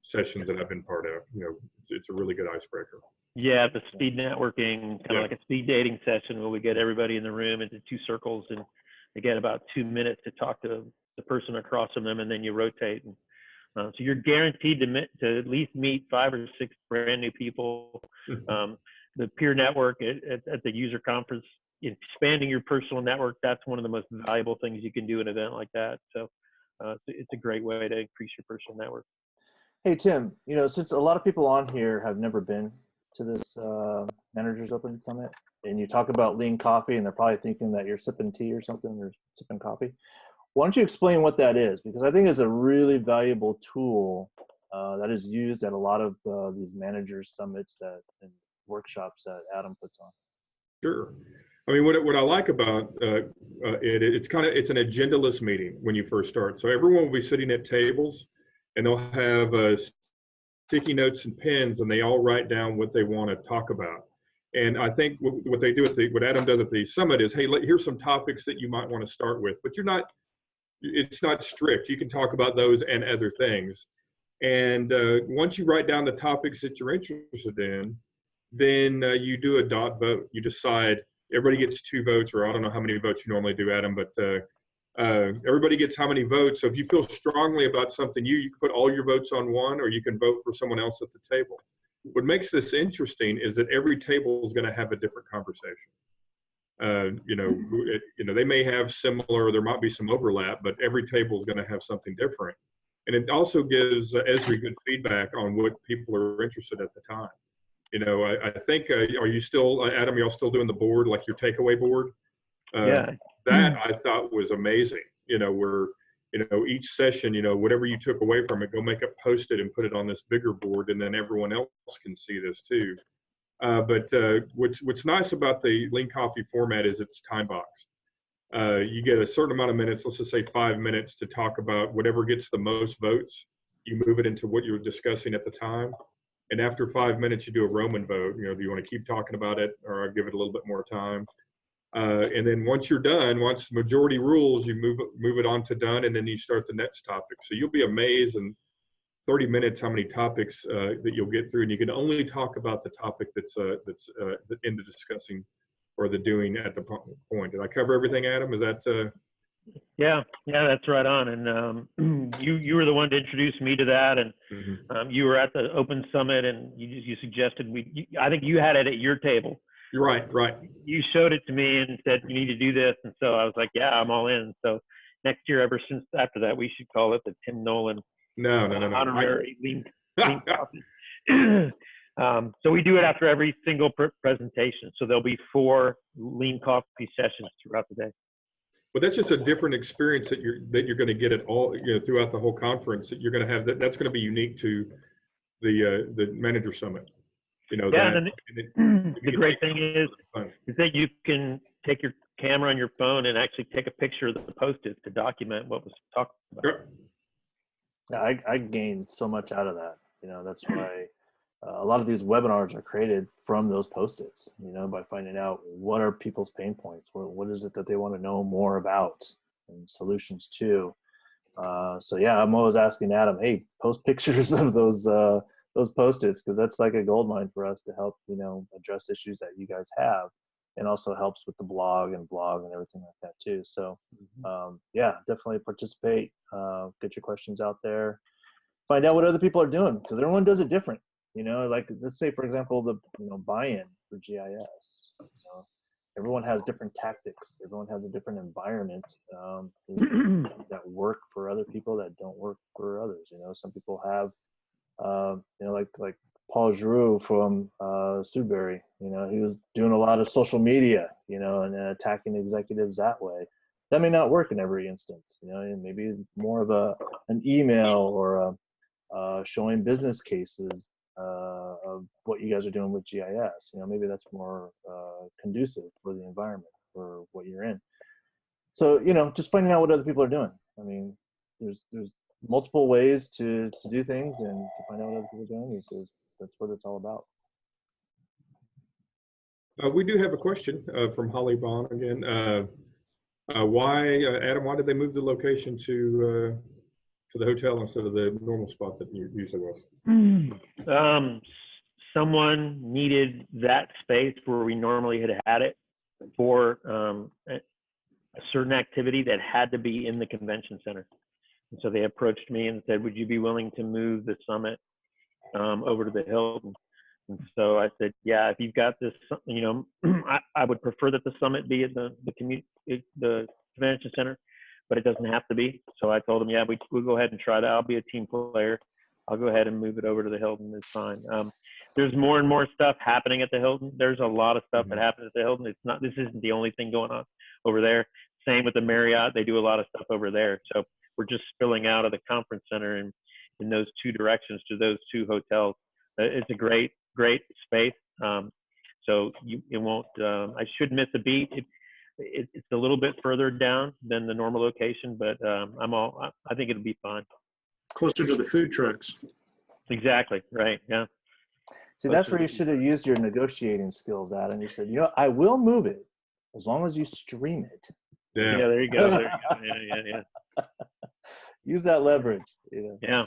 sessions that I've been part of. You know, it's a really good icebreaker. Yeah, the speed networking, kind of like a speed dating session where we get everybody in the room into two circles, and they get about 2 minutes to talk to the person across from them, and then you rotate. And so you're guaranteed to at least meet 5 or 6 brand new people. The peer network at the user conference, expanding your personal network, that's one of the most valuable things you can do at an event like that. So it's a great way to increase your personal network. Hey, Tim, you know, since a lot of people on here have never been to this Managers Open Summit, and you talk about lean coffee, and they're probably thinking that you're sipping tea or something, or sipping coffee. Why don't you explain what that is? Because I think it's a really valuable tool that is used at a lot of these managers summits and workshops that Adam puts on. Sure. I mean, what I like about it's an agendaless meeting when you first start. So everyone will be sitting at tables, and they'll have sticky notes and pens, and they all write down what they want to talk about. And I think what they do what Adam does at the summit is, hey, here's some topics that you might want to start with, but it's not strict. You can talk about those and other things. And once you write down the topics that you're interested in, then you do a dot vote. You decide, everybody gets 2 votes, or I don't know how many votes you normally do, Adam, but everybody gets how many votes. So if you feel strongly about something, you can put all your votes on one, or you can vote for someone else at the table. What makes this interesting is that every table is going to have a different conversation. You know, they may have similar, there might be some overlap, but every table is going to have something different. And it also gives Esri good feedback on what people are interested at the time. You know, I think, are you still, Adam, y'all still doing the board, like your takeaway board? Yeah. That I thought was amazing. You know, where, you know, each session, you know, whatever you took away from it, go make it, post it, and put it on this bigger board, and then everyone else can see this too. But what's nice about the lean coffee format is it's time boxed. You get a certain amount of minutes, let's just say 5 minutes, to talk about whatever gets the most votes. You move it into what you're discussing at the time. And after 5 minutes, you do a Roman vote. You know, do you want to keep talking about it, or I'll give it a little bit more time? And then once you're done, once the majority rules, you move it on to done, and then you start the next topic. So you'll be amazed in 30 minutes how many topics that you'll get through, and you can only talk about the topic that's in the discussing or the doing at the point. Did I cover everything, Adam? Is that? Yeah, that's right on. And you were the one to introduce me to that, and you were at the Open Summit, and you suggested I think you had it at your table. You're right. You showed it to me and said you need to do this, and so I was like, yeah, I'm all in. So next year, after that, we should call it the Tim Nolan honorary lean coffee. So we do it after every single presentation. So there'll be 4 lean coffee sessions throughout the day. But that's just a different experience that you're going to get at all, you know, throughout the whole conference. That you're going to have that's going to be unique to the Manager Summit. You know, yeah, the great thing is that you can take your camera on your phone and actually take a picture of the post-it to document what was talked about. Sure. Yeah, I gained so much out of that. You know, that's why a lot of these webinars are created from those post-its, you know, by finding out what are people's pain points, what is it that they want to know more about and solutions to. So yeah, I'm always asking Adam, hey, post pictures of those post-its, because that's like a gold mine for us to help, you know, address issues that you guys have. and also helps with the blog and vlog and everything like that too. So yeah, definitely participate, get your questions out there, find out what other people are doing, because everyone does it different. You know, like let's say for example, the buy-in for GIS. Everyone has different tactics. Everyone has a different environment that work for other people that don't work for others. You know, some people have, like Paul Giroux from Sudbury. You know, he was doing a lot of social media, and then attacking executives that way. That may not work in every instance. You know, and maybe more of an email or showing business cases of what you guys are doing with GIS. You know, maybe that's more conducive for the environment for what you're in. So, just finding out what other people are doing. I mean, there's multiple ways to do things, and to find out what other people are doing. He says that's what it's all about. We do have a question from Holly Bond again. Why, Adam, why did they move the location to the hotel instead of the normal spot that you usually was? Someone needed that space where we normally had it for a certain activity that had to be in the convention center. And so they approached me and said, would you be willing to move the summit over to the Hilton? And so I said, yeah, if you've got this, I would prefer that the summit be at the convention center, but it doesn't have to be. So I told him, yeah, we'll go ahead and try that. I'll be a team player. I'll go ahead and move it over to the Hilton. It's fine. There's more and more stuff happening at the Hilton. There's a lot of stuff that happens at the Hilton. This isn't the only thing going on over there. Same with the Marriott. They do a lot of stuff over there. So we're just spilling out of the conference center in those two directions to those two hotels. It's a great space. So it won't, I should miss a beat. It's a little bit further down than the normal location, but I think it'll be fine. Closer to the food trucks. Exactly, right, yeah. See, that's where you should have used your negotiating skills, Adam. You said, I will move it as long as you stream it. Yeah, there you go. Yeah. Use that leverage. Yeah.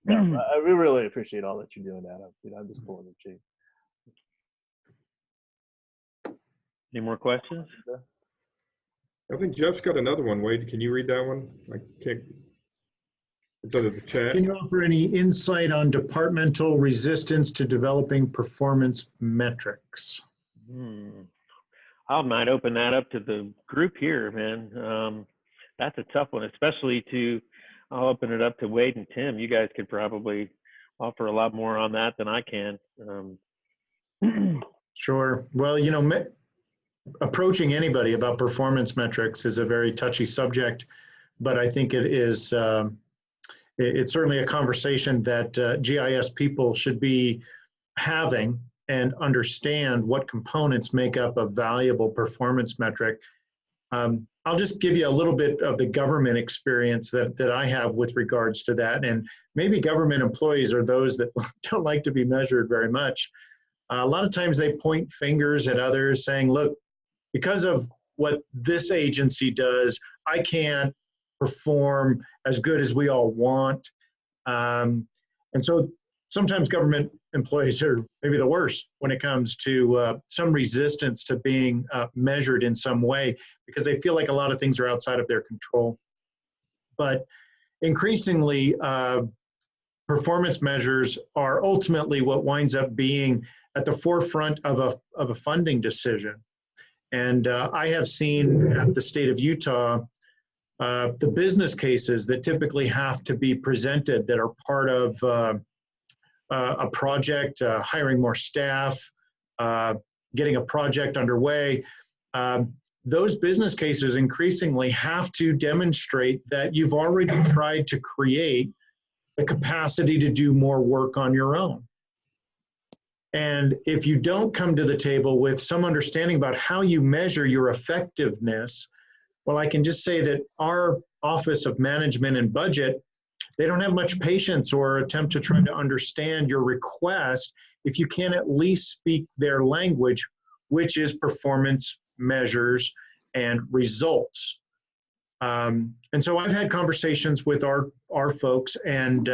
No, we really appreciate all that you're doing, Adam. I'm just pulling the cheek. Any more questions? I think Jeff's got another one. Wade, can you read that one? I can't. It's under the chat. Can you offer any insight on departmental resistance to developing performance metrics? I might open that up to the group here, man. That's a tough one, especially I'll open it up to Wade and Tim. You guys could probably offer a lot more on that than I can. Sure. Well, approaching anybody about performance metrics is a very touchy subject, but I think it is, it's certainly a conversation that GIS people should be having and understand what components make up a valuable performance metric. I'll just give you a little bit of the government experience that I have with regards to that. And maybe government employees are those that don't like to be measured very much. A lot of times they point fingers at others saying, look, because of what this agency does, I can't perform as good as we all want. And so sometimes government employees are maybe the worst when it comes to some resistance to being measured in some way, because they feel like a lot of things are outside of their control. But increasingly, performance measures are ultimately what winds up being at the forefront of a funding decision. And I have seen at the state of Utah, the business cases that typically have to be presented that are part of a project, hiring more staff, getting a project underway. Those business cases increasingly have to demonstrate that you've already tried to create the capacity to do more work on your own. And if you don't come to the table with some understanding about how you measure your effectiveness, well, I can just say that our Office of Management and Budget, they don't have much patience or attempt to try to understand your request if you can't at least speak their language, which is performance measures and results. And so I've had conversations with our folks, and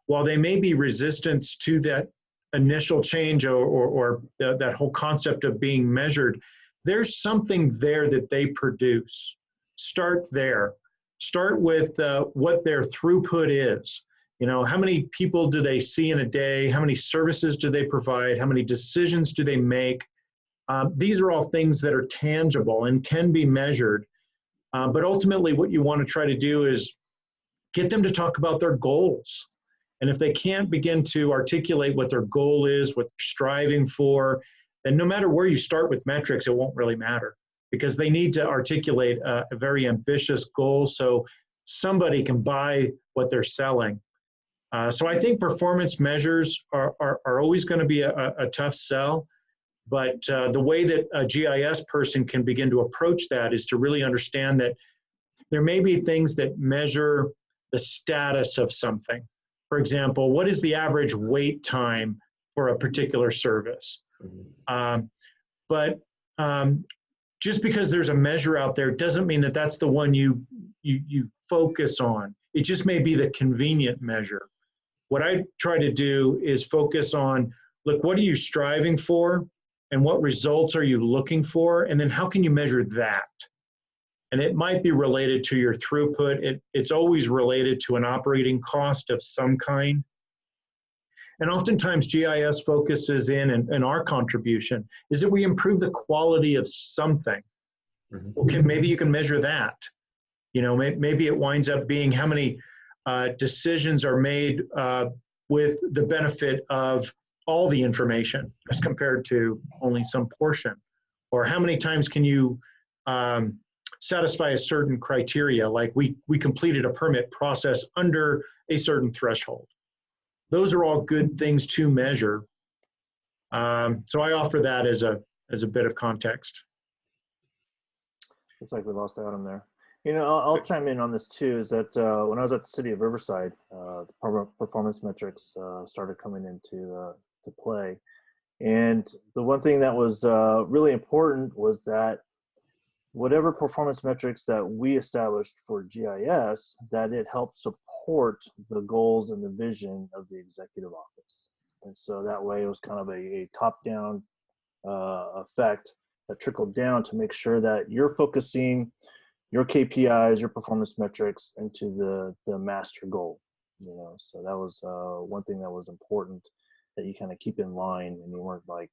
while they may be resistant to that initial change or that whole concept of being measured, there's something there that they produce. Start there. Start with what their throughput is. You know, how many people do they see in a day? How many services do they provide? How many decisions do they make? These are all things that are tangible and can be measured. But ultimately, what you want to try to do is get them to talk about their goals. And if they can't begin to articulate what their goal is, what they're striving for, then no matter where you start with metrics, it won't really matter, because they need to articulate a very ambitious goal so somebody can buy what they're selling. So I think performance measures are always going to be a tough sell, but the way that a GIS person can begin to approach that is to really understand that there may be things that measure the status of something. For example, what is the average wait time for a particular service? But just because there's a measure out there doesn't mean that that's the one you focus on. It just may be the convenient measure. What I try to do is focus on, look, what are you striving for? And what results are you looking for? And then how can you measure that? And it might be related to your throughput. It's always related to an operating cost of some kind. And oftentimes GIS focuses in, and our contribution is that we improve the quality of something. Okay, maybe you can measure that. You know, maybe it winds up being how many decisions are made with the benefit of all the information as compared to only some portion. Or how many times can you satisfy a certain criteria, like we completed a permit process under a certain threshold. Those are all good things to measure. So I offer that as a bit of context. Looks like we lost Adam there. You know, I'll chime in on this too, is that when I was at the city of Riverside, the performance metrics started coming into to play. And the one thing that was really important was that whatever performance metrics that we established for GIS, that it helped support the goals and the vision of the executive office. And so that way it was kind of a top-down effect that trickled down to make sure that you're focusing your KPIs, your performance metrics into the master goal. You know, so that was one thing that was important that you kind of keep in line, and you weren't like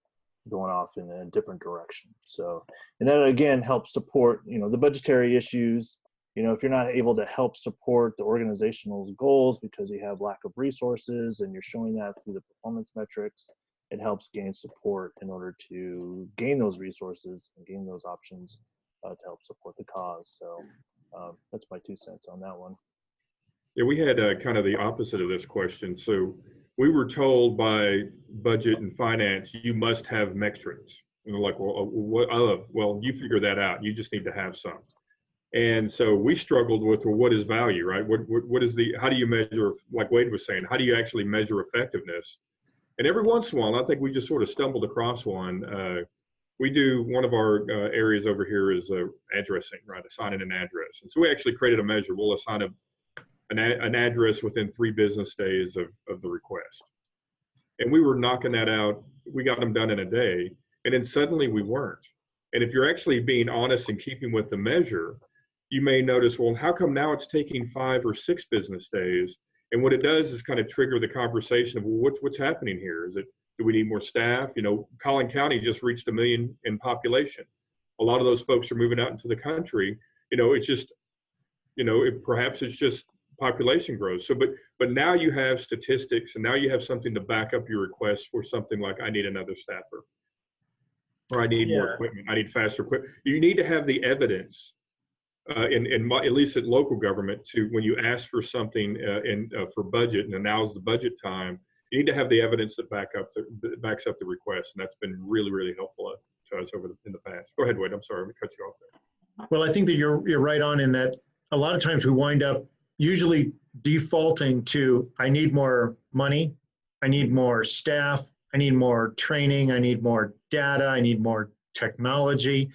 going off in a different direction. So, and that again helps support, you know, the budgetary issues. You know, if you're not able to help support the organizational goals because you have lack of resources and you're showing that through the performance metrics, it helps gain support in order to gain those resources and gain those options to help support the cause. So that's my 2 cents on that one. Yeah, we had kind of the opposite of this question. So we were told by budget and finance, you must have metrics. And we're like, well, you figure that out. You just need to have some. And so we struggled with, well, what is value, right? What is how do you measure, like Wade was saying, how do you actually measure effectiveness? And every once in a while, I think we just sort of stumbled across one. We do, one of our areas over here is addressing, right? Assigning an address. And so we actually created a measure. We'll assign an address within 3 business days of the request. And we were knocking that out. We got them done in a day. And then suddenly we weren't. And if you're actually being honest and keeping with the measure, you may notice, well, how come now it's taking 5 or 6 business days? And what it does is kind of trigger the conversation of, well, what's happening here? Do we need more staff? You know, Collin County just reached 1 million in population. A lot of those folks are moving out into the country. You know, it's just, you know, perhaps it's just population growth. So, but now you have statistics, and now you have something to back up your request for something like, I need another staffer, or I need more equipment, I need faster equipment. You need to have the evidence at least at local government, to when you ask for something for budget, and now's the budget time, you need to have the evidence that backs up the request, and that's been really, really helpful to us in the past. Go ahead, Wade. I'm sorry, I'm gonna cut you off there. Well, I think that you're right on in that a lot of times we wind up usually defaulting to, I need more money, I need more staff, I need more training, I need more data, I need more technology.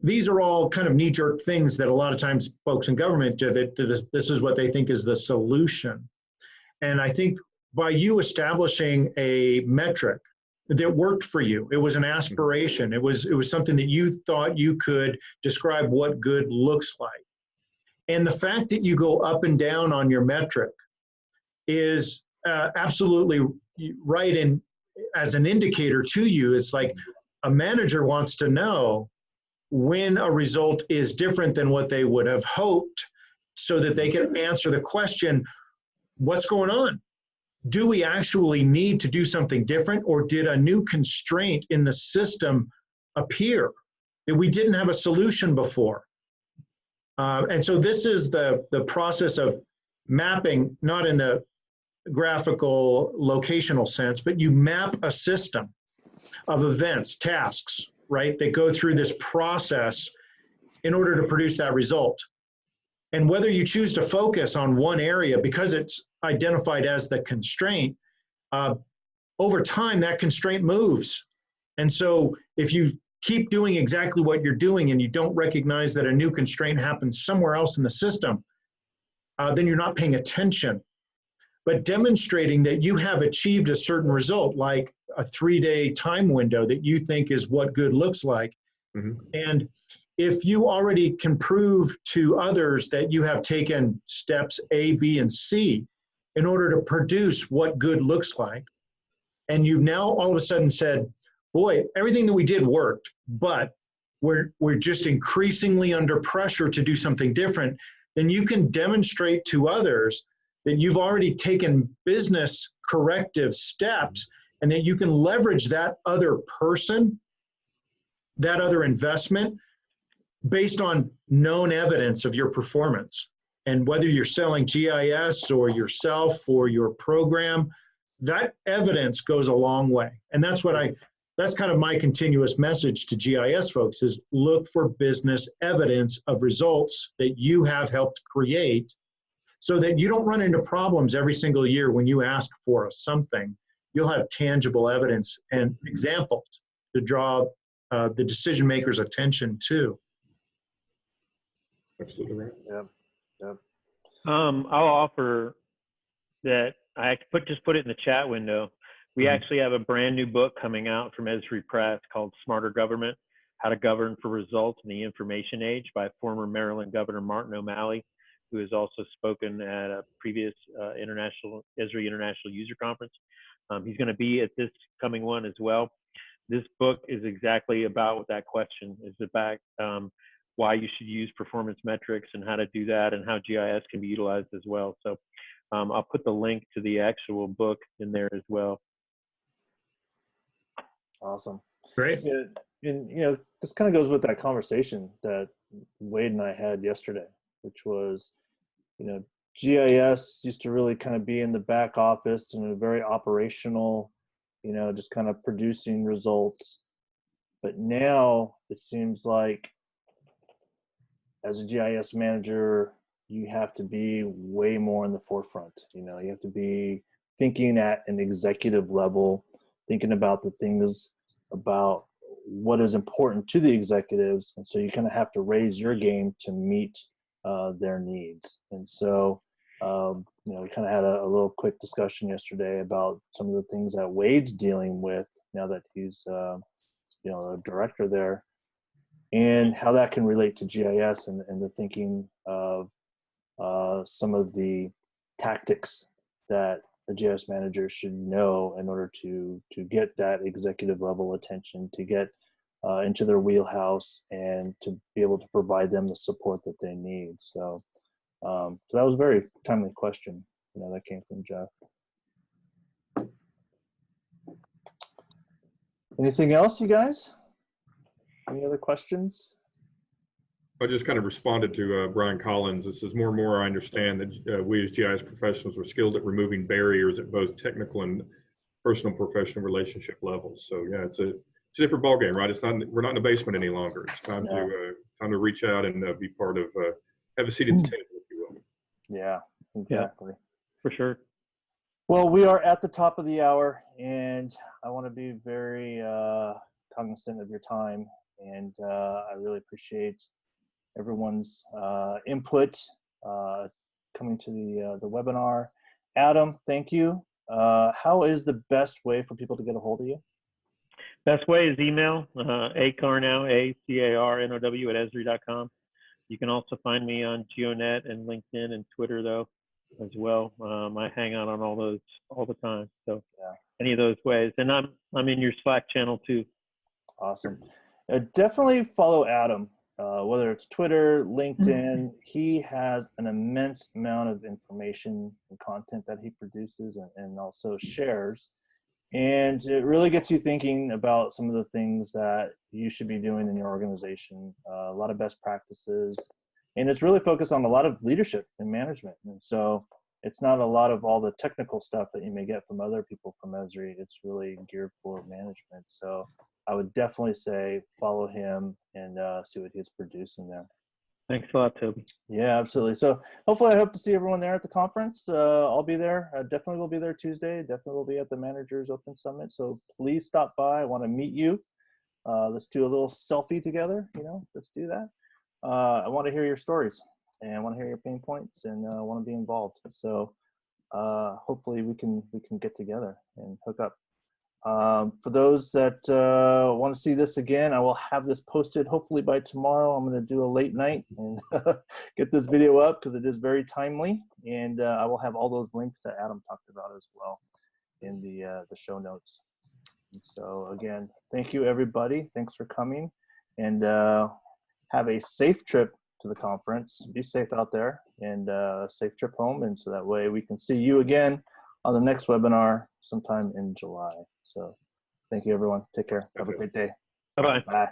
These are all kind of knee-jerk things that a lot of times folks in government do, that this is what they think is the solution. And I think by you establishing a metric that worked for you. It was an aspiration. It was something that you thought you could describe what good looks like. And the fact that you go up and down on your metric is absolutely right. And as an indicator to you, it's like a manager wants to know when a result is different than what they would have hoped, so that they can answer the question, what's going on? Do we actually need to do something different, or did a new constraint in the system appear that we didn't have a solution before? And so this is the process of mapping, not in the graphical locational sense, but you map a system of events, tasks, right? They go through this process in order to produce that result. And whether you choose to focus on one area because it's identified as the constraint, over time that constraint moves. And so if you keep doing exactly what you're doing and you don't recognize that a new constraint happens somewhere else in the system, then you're not paying attention. But demonstrating that you have achieved a certain result, like a 3-day time window that you think is what good looks like. Mm-hmm. And if you already can prove to others that you have taken steps A, B, and C in order to produce what good looks like, and you've now all of a sudden said, boy, everything that we did worked, but we're just increasingly under pressure to do something different, then you can demonstrate to others that you've already taken business corrective steps, and that you can leverage that other person, that other investment, based on known evidence of your performance. And whether you're selling GIS or yourself or your program, that evidence goes a long way. And that's kind of my continuous message to GIS folks, is look for business evidence of results that you have helped create, so that you don't run into problems every single year when you ask for something. You'll have tangible evidence and examples to draw the decision maker's attention to. Absolutely right. Yep. I'll offer that I just put it in the chat window. We actually have a brand new book coming out from Esri Press called Smarter Government: How to Govern for Results in the Information Age, by former Maryland Governor Martin O'Malley, who has also spoken at a previous Esri International User Conference. He's going to be at this coming one as well. This book is exactly about that question. It's about why you should use performance metrics and how to do that, and how GIS can be utilized as well. So I'll put the link to the actual book in there as well. Awesome. Great. And this kind of goes with that conversation that Wade and I had yesterday, which was, GIS used to really kind of be in the back office and a very operational, just kind of producing results. But now it seems like as a GIS manager, you have to be way more in the forefront. You have to be thinking at an executive level, thinking about the things about what is important to the executives. And so you kind of have to raise your game to meet their needs. And so, we kind of had a little quick discussion yesterday about some of the things that Wade's dealing with now that he's, a director there, and how that can relate to GIS and the thinking of some of the tactics that a GIS manager should know in order to get that executive level attention, to get into their wheelhouse, and to be able to provide them the support that they need. So, so that was a very timely question, that came from Jeff. Anything else, you guys? Any other questions? I just kind of responded to Brian Collins. This is more and more I understand that we as GIS professionals are skilled at removing barriers at both technical and personal professional relationship levels. So yeah, it's a different ballgame, right? We're not in the basement any longer. It's time to reach out and be part of, have a seat at the table, if you will. Yeah, exactly. Yeah, for sure. Well, we are at the top of the hour, and I want to be very cognizant of your time, and I really appreciate everyone's input coming to the webinar. Adam, thank you how is the best way for people to get a hold of you? Best way is email, acarnow, A-C-A-R-N-O-W at Esri.com. You can also find me on GeoNet and LinkedIn and Twitter, though, as well. I hang out on all those all the time. So Yeah. any of those ways. And I'm in your Slack channel, too. Awesome. Definitely follow Adam, whether it's Twitter, LinkedIn. He has an immense amount of information and content that he produces and also shares. And it really gets you thinking about some of the things that you should be doing in your organization, a lot of best practices. And it's really focused on a lot of leadership and management. And so it's not a lot of all the technical stuff that you may get from other people from Esri. It's really geared for management. So I would definitely say follow him and see what he's producing there. Thanks a lot, Toby. Yeah, absolutely. So hopefully I hope to see everyone there at the conference. I'll be there. I definitely will be there Tuesday. Definitely will be at the Managers Open Summit. So please stop by. I want to meet you. Let's do a little selfie together. Let's do that. I want to hear your stories and I want to hear your pain points and I want to be involved. So hopefully we can get together and hook up. For those that want to see this again, I will have this posted hopefully by tomorrow. I'm going to do a late night and get this video up because it is very timely. And I will have all those links that Adam talked about as well in the show notes. And so again, thank you everybody. Thanks for coming and have a safe trip to the conference. Be safe out there and safe trip home. And so that way we can see you again on the next webinar sometime in July. So thank you, everyone. Take care. Have a great day. Bye-bye. Bye.